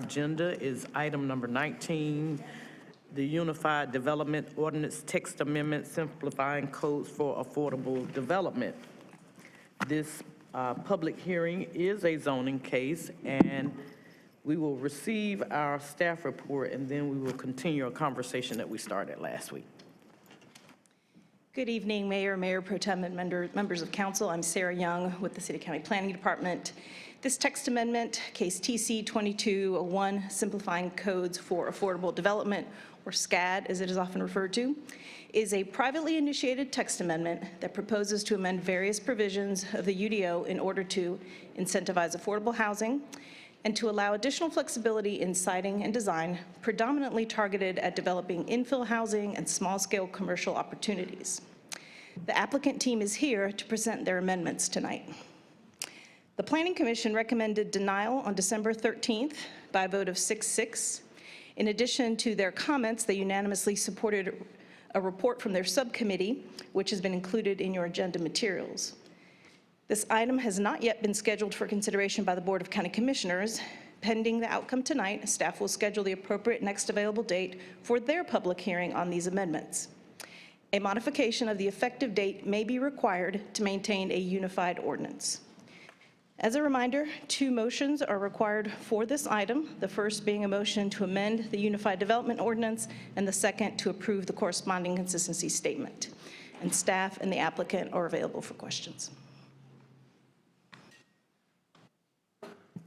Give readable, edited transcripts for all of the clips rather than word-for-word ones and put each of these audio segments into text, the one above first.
agenda is item number 19, the Unified Development Ordinance Text Amendment Simplifying Codes for Affordable Development. This public hearing is a zoning case, and we will receive our staff report, and then we will continue a conversation that we started last week. Good evening, Mayor Pro Tem, and members of council. I'm Sarah Young with the City County Planning Department. This text amendment, case TC 2201, Simplifying Codes for Affordable Development, or SCAD as it is often referred to, is a privately initiated text amendment that proposes to amend various provisions of the UDO in order to incentivize affordable housing and to allow additional flexibility in siting and design, predominantly targeted at developing infill housing and small-scale commercial opportunities. The applicant team is here to present their amendments tonight. The Planning Commission recommended denial on December 13th by a vote of 6-6. In addition to their comments, they unanimously supported a report from their subcommittee, which has been included in your agenda materials. This item has not yet been scheduled for consideration by the Board of County Commissioners. Pending the outcome tonight, staff will schedule the appropriate next available date for their public hearing on these amendments. A modification of the effective date may be required to maintain a unified ordinance. As a reminder, 2 motions are required for this item, the first being a motion to amend the Unified Development Ordinance, and the second to approve the corresponding consistency statement. And staff and the applicant are available for questions.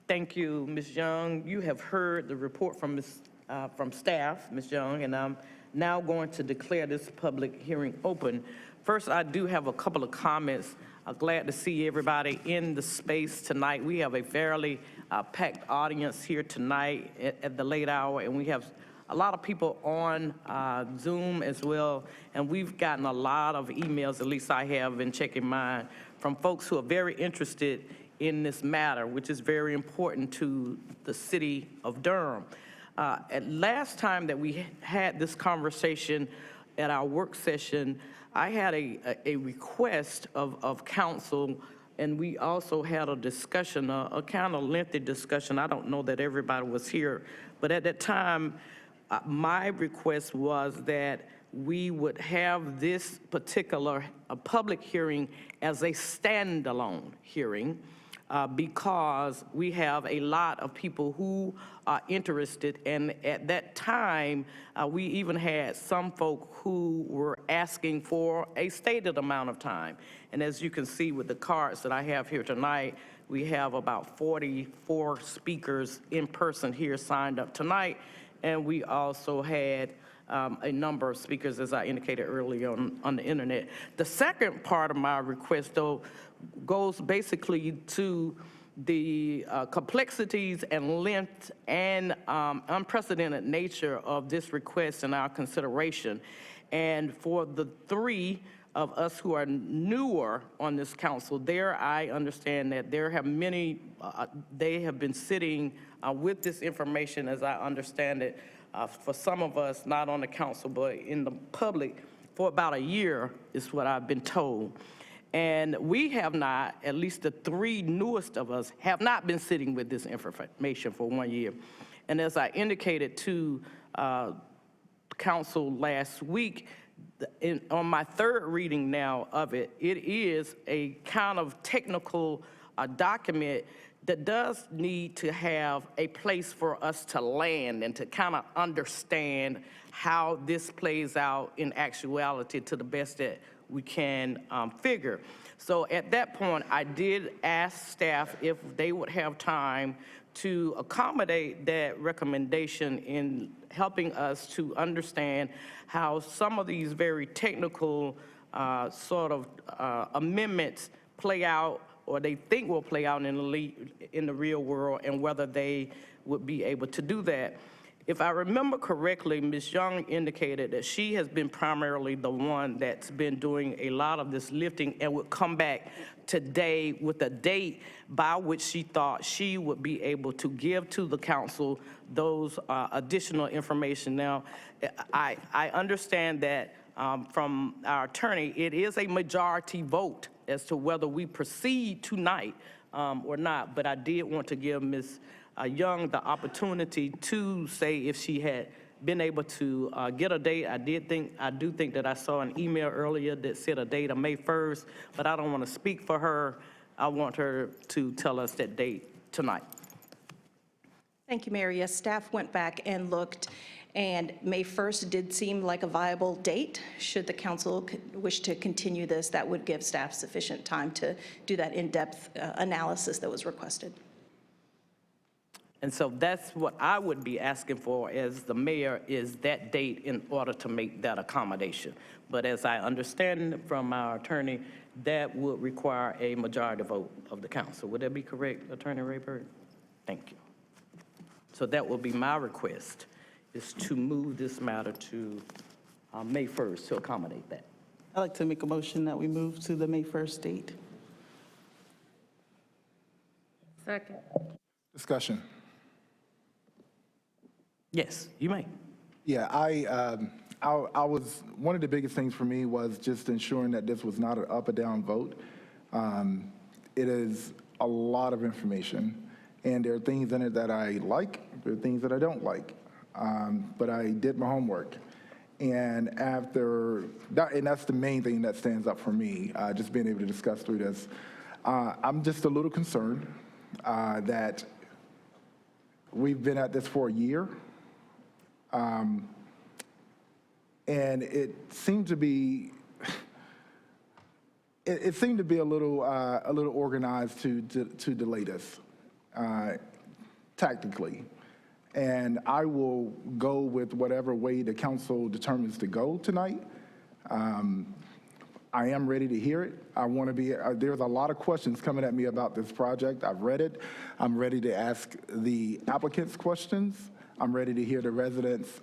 Thank you, Ms. Young. You have heard the report from staff, Ms. Young, and I'm now going to declare this public hearing open. First, I do have a couple of comments. I'm glad to see everybody in the space tonight. We have a fairly packed audience here tonight at the late hour, and we have a lot of people on Zoom as well, and we've gotten a lot of emails, at least I have been checking mine, from folks who are very interested in this matter, which is very important to the city of Durham. At last time that we had this conversation at our work session, I had a request of council, and we also had a discussion, a kind of lengthy discussion. I don't know that everybody was here, but at that time, my request was that we would have this particular public hearing as a standalone hearing, because we have a lot of people who are interested, and at that time, we even had some folk who were asking for a stated amount of time. And as you can see with the cards that I have here tonight, we have about 44 speakers in person here signed up tonight, and we also had a number of speakers, as I indicated earlier, on the internet. The second part of my request, though, goes basically to the complexities and length and unprecedented nature of this request and our consideration. And for the 3 of us who are newer on this council, I understand that there have many, they have been sitting with this information, as I understand it, for some of us, not on the council, but in the public, for about a year, is what I've been told. And we have not, at least the 3 newest of us, have not been sitting with this information for 1 year. And as I indicated to council last week, on my 3rd reading now of it, it is a kind of technical document that does need to have a place for us to land and to kind of understand how this plays out in actuality to the best that we can figure. So at that point, I did ask staff if they would have time to accommodate that recommendation in helping us to understand how some of these very technical sort of amendments play out, or they think will play out in the real world, and whether they would be able to do that. If I remember correctly, Ms. Young indicated that she has been primarily the one that's been doing a lot of this lifting and would come back today with a date by which she thought she would be able to give to the council those additional information. Now, I understand that from our attorney, it is a majority vote as to whether we proceed tonight or not, but I did want to give Ms. Young the opportunity to say if she had been able to get a date. I do think that I saw an email earlier that said a date of May 1st, but I don't want to speak for her. I want her to tell us that date tonight. Thank you, Mayor. Yes, staff went back and looked, and May 1st did seem like a viable date. Should the council wish to continue this, that would give staff sufficient time to do that in-depth analysis that was requested. And so that's what I would be asking for as the mayor, is that date in order to make that accommodation. But as I understand from our attorney, that would require a majority vote of the council. Would that be correct, Attorney Rayburn? Thank you. So that will be my request, is to move this matter to May 1st to accommodate that. I'd like to make a motion that we move to the May 1st date. Second. Discussion. Yes, you may. Yeah, I was, one of the biggest things for me was just ensuring that this was not an up or down vote. It is a lot of information, and there are things in it that I like, there are things that I don't like. But I did my homework. And after that, and that's the main thing that stands up for me, just being able to discuss through this. I'm just a little concerned that we've been at this for a year. And it seemed to be, it seemed to be a little organized to delay this tactically. And I will go with whatever way the council determines to go tonight. I am ready to hear it. I want to be, there's a lot of questions coming at me about this project. I've read it. I'm ready to ask the applicants questions. I'm ready to hear the residents'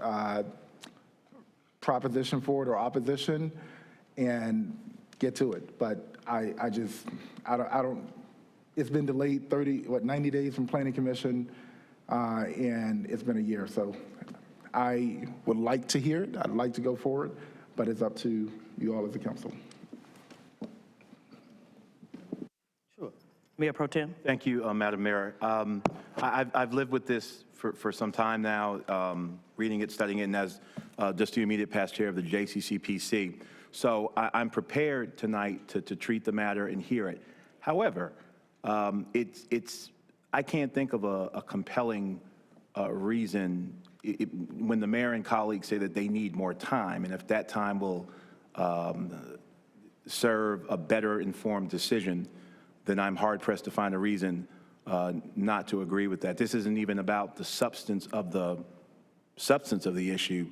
proposition for it or opposition and get to it. But I don't, it's been delayed 90 days from Planning Commission, and it's been a year. So I would like to hear it. I'd like to go forward, but it's up to you all as a council. Sure. Mayor Pro Tem? Thank you, Madam Mayor. I've lived with this for some time now, reading it, studying it, and as just the immediate past chair of the JCCPC. So I'm prepared tonight to treat the matter and hear it. However, I can't think of a compelling reason when the mayor and colleagues say that they need more time, and if that time will serve a better informed decision, then I'm hard pressed to find a reason not to agree with that. This isn't even about the substance of the issue.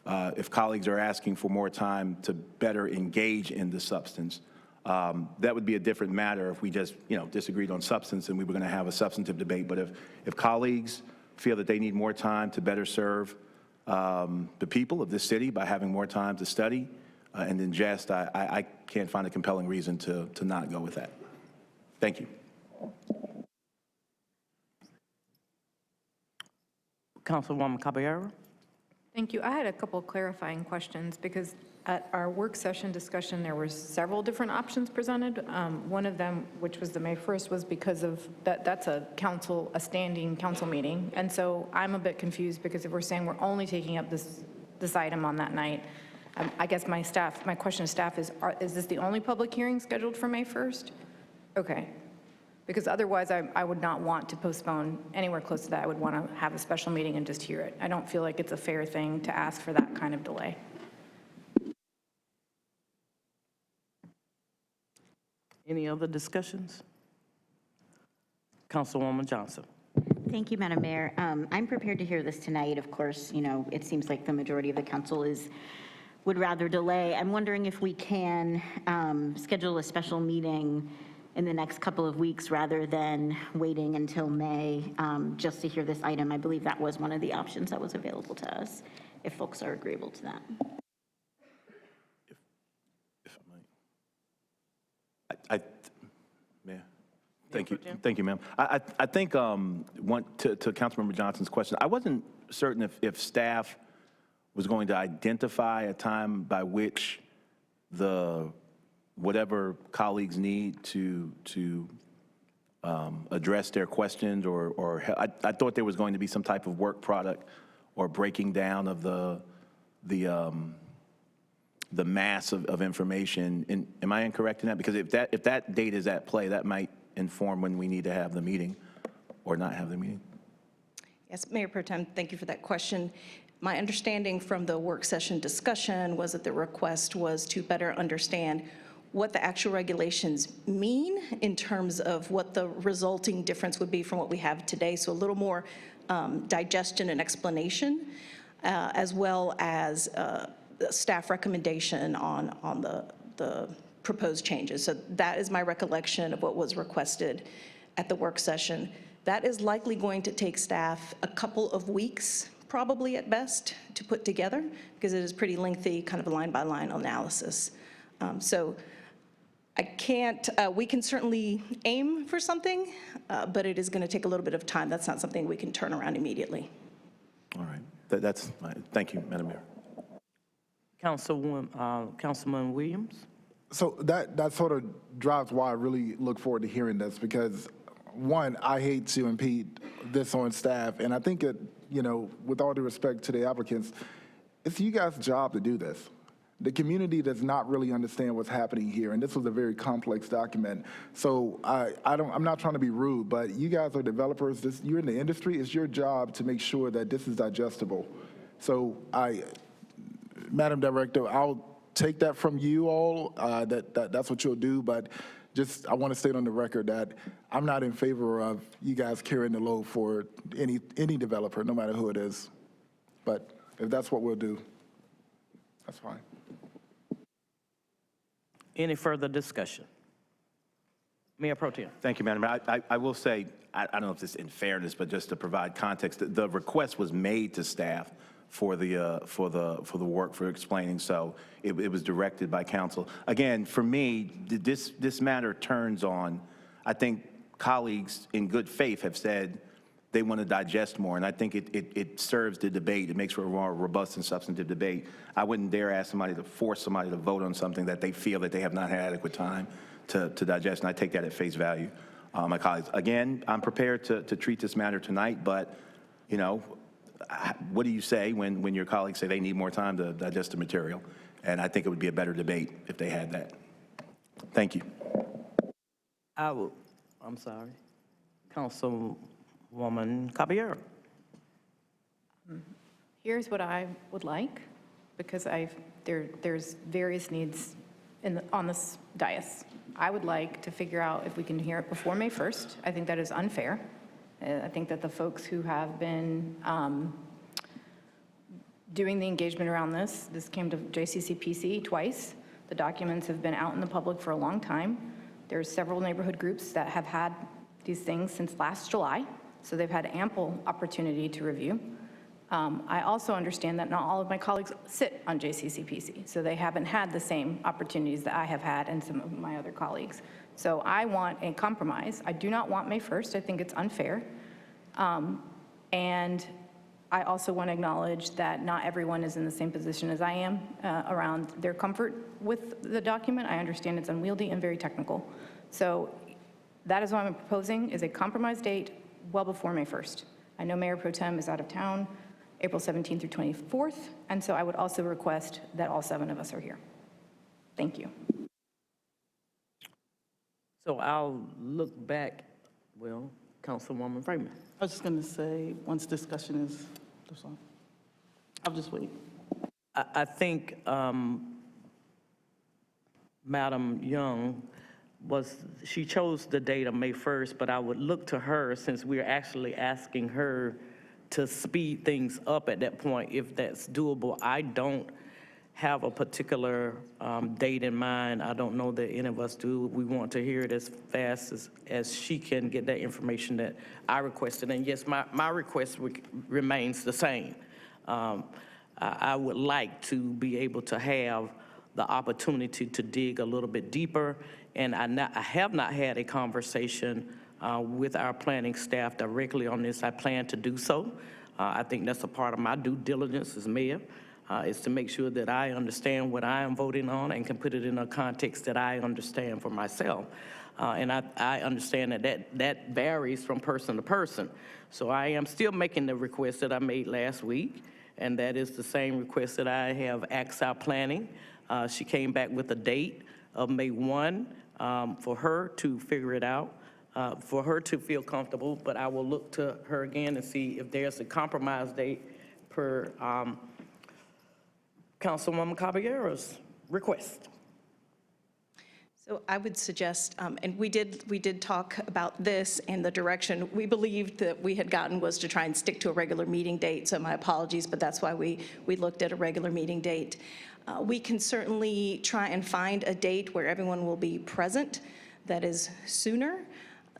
If colleagues are asking for more time to better engage in the substance, that would be a different matter if we just, disagreed on substance and we were going to have a substantive debate. But if colleagues feel that they need more time to better serve the people of this city by having more time to study and ingest, I can't find a compelling reason to not go with that. Thank you. Councilwoman Caballero? Thank you. I had a couple clarifying questions because at our work session discussion, there were several different options presented. One of them, which was the May 1st, was because of that's a standing council meeting. And so I'm a bit confused because if we're saying we're only taking up this item on that night, I guess my question to staff is this the only public hearing scheduled for May 1st? Okay. Because otherwise, I would not want to postpone anywhere close to that. I would want to have a special meeting and just hear it. I don't feel like it's a fair thing to ask for that kind of delay. Any other discussions? Councilwoman Johnson. Thank you, Madam Mayor. I'm prepared to hear this tonight. Of course, it seems like the majority of the council would rather delay. I'm wondering if we can schedule a special meeting in the next couple of weeks rather than waiting until May just to hear this item. I believe that was one of the options that was available to us, if folks are agreeable to that. If I might. Thank you, ma'am. I think, to Councilmember Johnson's question, I wasn't certain if staff was going to identify a time by which whatever colleagues need to address their questions or I thought there was going to be some type of work product or breaking down of the mass of information. And am I incorrect in that? Because if that data is at play, that might inform when we need to have the meeting or not have the meeting. Yes, Mayor Pro Tem, thank you for that question. My understanding from the work session discussion was that the request was to better understand what the actual regulations mean in terms of what the resulting difference would be from what we have today. So a little more digestion and explanation, as well as the staff recommendation on the proposed changes. So that is my recollection of what was requested at the work session. That is likely going to take staff a couple of weeks, probably at best, to put together, because it is pretty lengthy, kind of line-by-line analysis. So I can't, we can certainly aim for something, but it is going to take a little bit of time. That's not something we can turn around immediately. All right. Thank you, Madam Mayor. Councilman Williams? So that sort of drives why I really look forward to hearing this, because one, I hate to impede this on staff, and I think with all due respect to the applicants, it's you guys' job to do this. The community does not really understand what's happening here, and this was a very complex document. So I'm not trying to be rude, but you guys are developers. You're in the industry. It's your job to make sure that this is digestible. So Madam Director, I'll take that from you all. That's what you'll do, but I want to state on the record that I'm not in favor of you guys carrying the load for any developer, no matter who it is. But if that's what we'll do, that's fine. Any further discussion? Mayor Pro Tem. Thank you, Madam Mayor. I will say, I don't know if this is in fairness, but just to provide context, the request was made to staff for the work for explaining, so it was directed by council. Again, for me, this matter turns on, I think colleagues in good faith have said they want to digest more, and I think it serves the debate. It makes for a more robust and substantive debate. I wouldn't dare ask somebody to force somebody to vote on something that they feel that they have not had adequate time to digest, and I take that at face value. My colleagues, again, I'm prepared to treat this matter tonight, but, what do you say when your colleagues say they need more time to digest the material? And I think it would be a better debate if they had that. Thank you. I'm sorry. Councilwoman Caballero. Here's what I would like, because there's various needs on this dais. I would like to figure out if we can hear it before May 1st. I think that is unfair. I think that the folks who have been doing the engagement around this came to JCCPC twice. The documents have been out in the public for a long time. There's several neighborhood groups that have had these things since last July, so they've had ample opportunity to review. I also understand that not all of my colleagues sit on JCCPC, so they haven't had the same opportunities that I have had and some of my other colleagues. So I want a compromise. I do not want May 1st. I think it's unfair. And I also want to acknowledge that not everyone is in the same position as I am around their comfort with the document. I understand it's unwieldy and very technical. So that is what I'm proposing, is a compromise date well before May 1st. I know Mayor Pro Tem is out of town April 17th through 24th, and so I would also request that all 7 of us are here. Thank you. So I'll look back, Councilwoman Freeman. I was just going to say, once discussion is, that's all. I'll just wait. I think Madam Young she chose the date of May 1st, but I would look to her, since we're actually asking her to speed things up at that point, if that's doable. I don't have a particular date in mind. I don't know that any of us do. We want to hear it as fast as she can get that information that I requested. And yes, my request remains the same. I would like to be able to have the opportunity to dig a little bit deeper, and I have not had a conversation with our planning staff directly on this. I plan to do so. I think that's a part of my due diligence as mayor, is to make sure that I understand what I am voting on and can put it in a context that I understand for myself. And I understand that varies from person to person. So I am still making the request that I made last week, and that is the same request that I have asked our planning. She came back with a date of May 1 for her to figure it out, for her to feel comfortable, but I will look to her again and see if there's a compromise date per Councilwoman Caballero's request. So I would suggest, and we did talk about this, and the direction we believed that we had gotten was to try and stick to a regular meeting date, so my apologies, but that's why we looked at a regular meeting date. We can certainly try and find a date where everyone will be present that is sooner.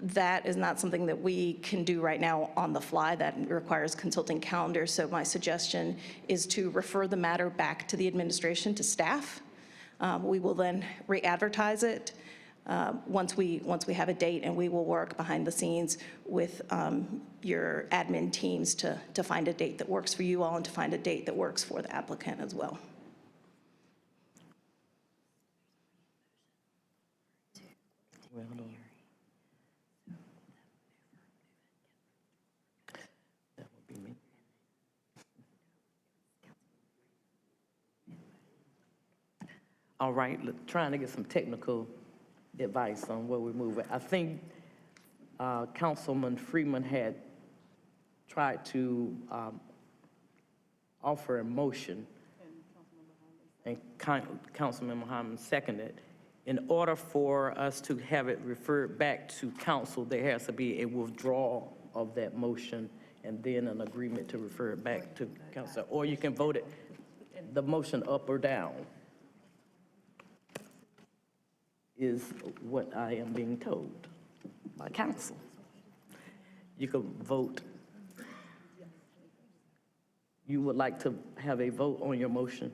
That is not something that we can do right now on the fly. That requires consulting calendars, so my suggestion is to refer the matter back to the administration, to staff. We will then re-advertise it once we have a date, and we will work behind the scenes with your admin teams to find a date that works for you all and to find a date that works for the applicant as well. That would be me. All right, trying to get some technical advice on where we move it. I think Councilman Freeman had tried to offer a motion, and Councilman Muhammad seconded. In order for us to have it referred back to council, there has to be a withdrawal of that motion and then an agreement to refer it back to council. Or you can vote it, the motion up or down, is what I am being told by council. You could vote. You would like to have a vote on your motion?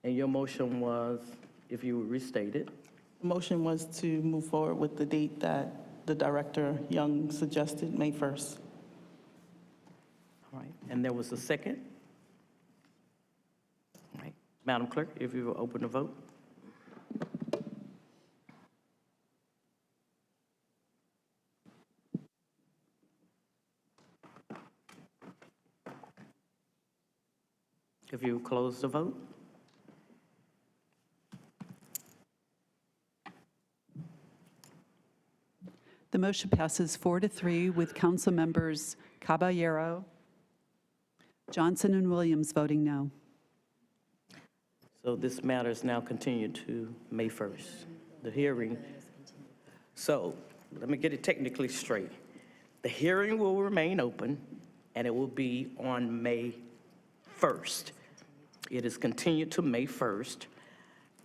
And your motion was, if you would restate it? The motion was to move forward with the date that the Director Young suggested, May 1st. All right, and there was a second? All right, Madam Clerk, if you will open the vote. If you close the vote. The motion passes 4-3 with council members Caballero, Johnson, and Williams voting no. So this matter is now continued to May 1st, the hearing. So let me get it technically straight. The hearing will remain open, and it will be on May 1st. It is continued to May 1st.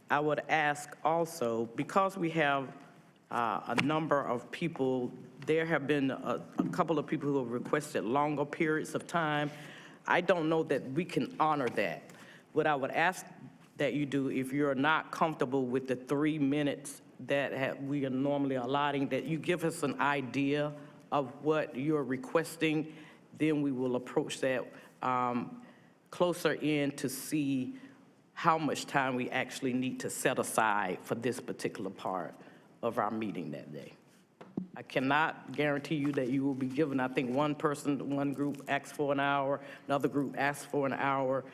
I would ask also, because we have a number of people, there have been a couple of people who have requested longer periods of time. I don't know that we can honor that. What I would ask that you do, if you're not comfortable with the 3 minutes that we are normally allotting, that you give us an idea of what you're requesting, then we will approach that closer in to see how much time we actually need to set aside for this particular part of our meeting that day. I cannot guarantee you that you will be given, I think one group asked for an hour, another group asked for an hour.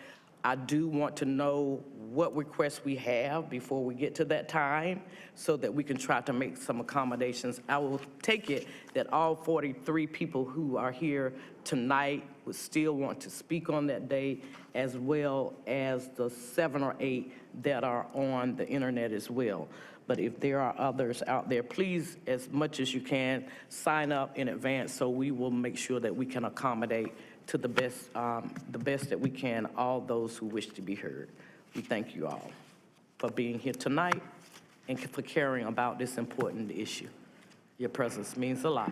I do want to know what requests we have before we get to that time so that we can try to make some accommodations. I will take it that all 43 people who are here tonight would still want to speak on that day, as well as the 7 or 8 that are on the internet as well. But if there are others out there, please, as much as you can, sign up in advance so we will make sure that we can accommodate to the best that we can all those who wish to be heard. We thank you all for being here tonight and for caring about this important issue. Your presence means a lot.